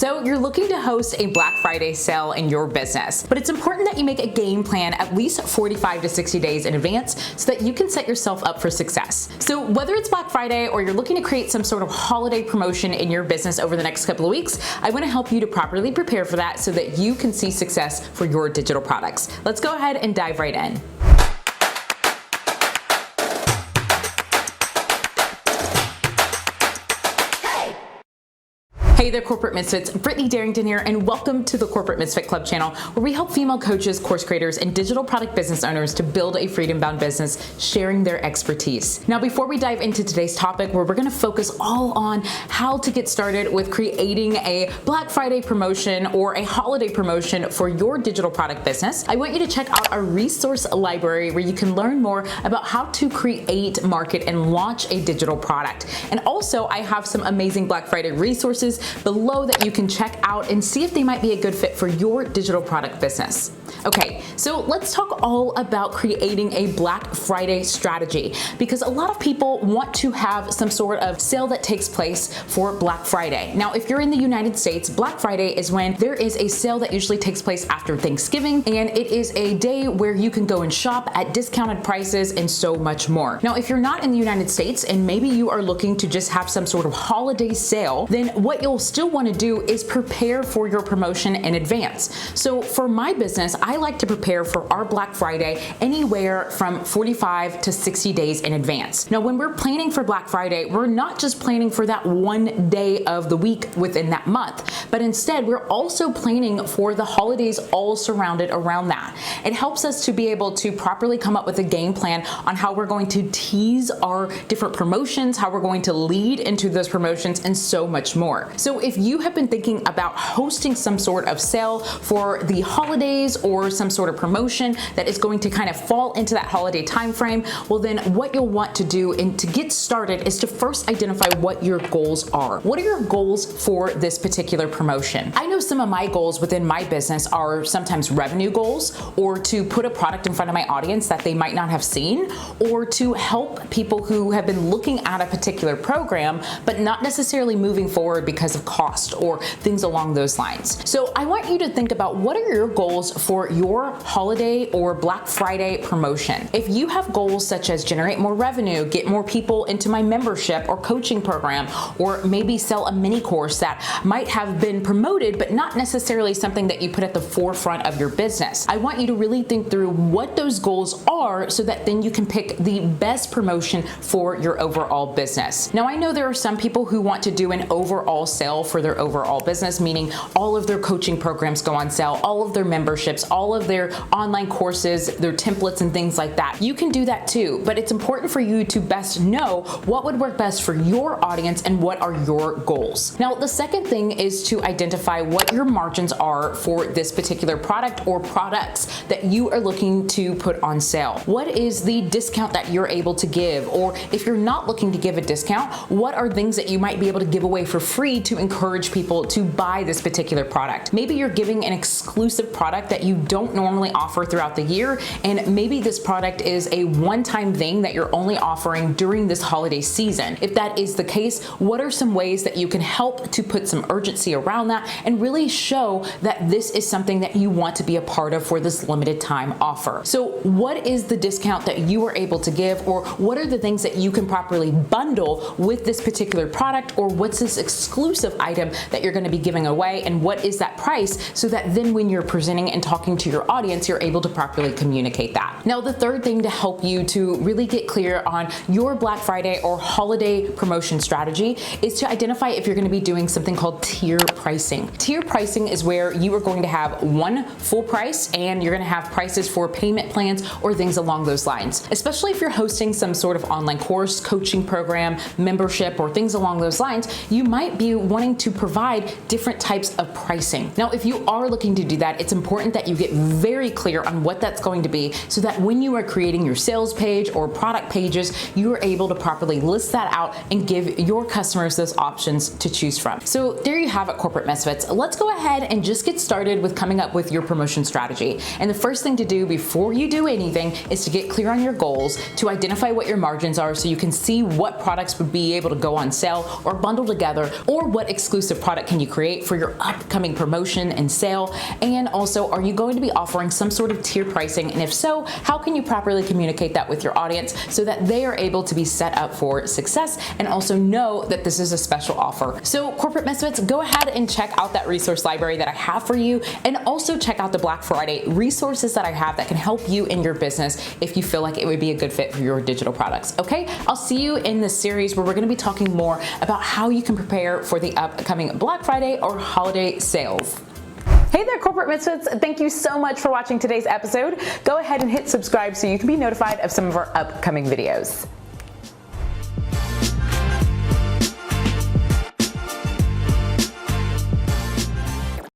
So you're looking to host a Black Friday sale in your business, but it's important that you make a game plan at least 45 to 60 days in advance so that you can set yourself up for success. So whether it's Black Friday or you're looking to create some sort of holiday promotion in your business over the next couple of weeks, I want to help you to properly prepare for that so that you can see success for your digital products. Let's go ahead and dive right in. Hey there, Corporate Misfits. Brittany Darrington here, and welcome to the Corporate Misfit Club channel, where we help female coaches, course creators, and digital product business owners to build a freedom-bound business, sharing their expertise. Now, before we dive into today's topic, where we're going to focus all on how to get started with creating a Black Friday promotion or a holiday promotion for your digital product business, I want you to check out our resource library where you can learn more about how to create, market, and launch a digital product. And also, I have some amazing Black Friday resources below that you can check out and see if they might be a good fit for your digital product business. Okay, so let's talk all about creating a Black Friday strategy, because a lot of people want to have some sort of sale that takes place for Black Friday. Now, if you're in the United States, Black Friday is when there is a sale that usually takes place after Thanksgiving, and it is a day where you can go and shop at discounted prices and so much more. Now, if you're not in the United States and maybe you are looking to just have some sort of holiday sale, then what you'll still want to do is prepare for your promotion in advance. So for my business, I like to prepare for our Black Friday anywhere from 45 to 60 days in advance. Now, when we're planning for Black Friday, we're not just planning for that one day of the week within that month, but instead we're also planning for the holidays all surrounded around that. It helps us to be able to properly come up with a game plan on how we're going to tease our different promotions, how we're going to lead into those promotions, and so much more. So if you have been thinking about hosting some sort of sale for the holidays or some sort of promotion that is going to kind of fall into that holiday time frame, well then what you'll want to do and to get started is to first identify what your goals are. What are your goals for this particular promotion? I know some of my goals within my business are sometimes revenue goals, or to put a product in front of my audience that they might not have seen, or to help people who have been looking at a particular program but not necessarily moving forward because of cost or things along those lines. So I want you to think about what are your goals for your holiday or Black Friday promotion. If you have goals such as generate more revenue, get more people into my membership or coaching program, or maybe sell a mini course that might have been promoted but not necessarily something that you put at the forefront of your business, I want you to really think through what those goals are so that then you can pick the best promotion for your overall business. Now, I know there are some people who want to do an overall sale for their overall business, meaning all of their coaching programs go on sale, all of their memberships, all of their online courses, their templates and things like that. You can do that too, but it's important for you to best know what would work best for your audience and what are your goals. Now, the second thing is to identify what your margins are for this particular product or products that you are looking to put on sale. What is the discount that you're able to give? Or if you're not looking to give a discount, what are things that you might be able to give away for free to encourage people to buy this particular product? Maybe you're giving an exclusive product that you don't normally offer throughout the year, and maybe this product is a one-time thing that you're only offering during this holiday season. If that is the case, what are some ways that you can help to put some urgency around that and really show that this is something that you want to be a part of for this limited time offer? So what is the discount that you are able to give, or what are the things that you can properly bundle with this particular product, or what's this exclusive item that you're going to be giving away, and what is that price, so that then when you're presenting and talking to your audience, you're able to properly communicate that. Now, the third thing to help you to really get clear on your Black Friday or holiday promotion strategy is to identify if you're going to be doing something called tier pricing. Tier pricing is where you are going to have one full price and you're going to have prices for payment plans or things along those lines. Especially if you're hosting some sort of online course, coaching program, membership, or things along those lines, you might be wanting to provide different types of pricing. Now, if you are looking to do that, it's important that you you get very clear on what that's going to be so that when you are creating your sales page or product pages, you are able to properly list that out and give your customers those options to choose from. So there you have it, Corporate Misfits. Let's go ahead and just get started with coming up with your promotion strategy. And the first thing to do before you do anything is to get clear on your goals, to identify what your margins are so you can see what products would be able to go on sale or bundle together, or what exclusive product can you create for your upcoming promotion and sale. And also, are you going to be offering some sort of tier pricing? And if so, how can you properly communicate that with your audience so that they are able to be set up for success and also know that this is a special offer? So Corporate Misfits, go ahead and check out that resource library that I have for you, and also check out the Black Friday resources that I have that can help you in your business if you feel like it would be a good fit for your digital products. Okay, I'll see you in this series where we're going to be talking more about how you can prepare for the upcoming Black Friday or holiday sales. Hey there, Corporate Misfits. Thank you so much for watching today's episode. Go ahead and hit subscribe so you can be notified of some of our upcoming videos.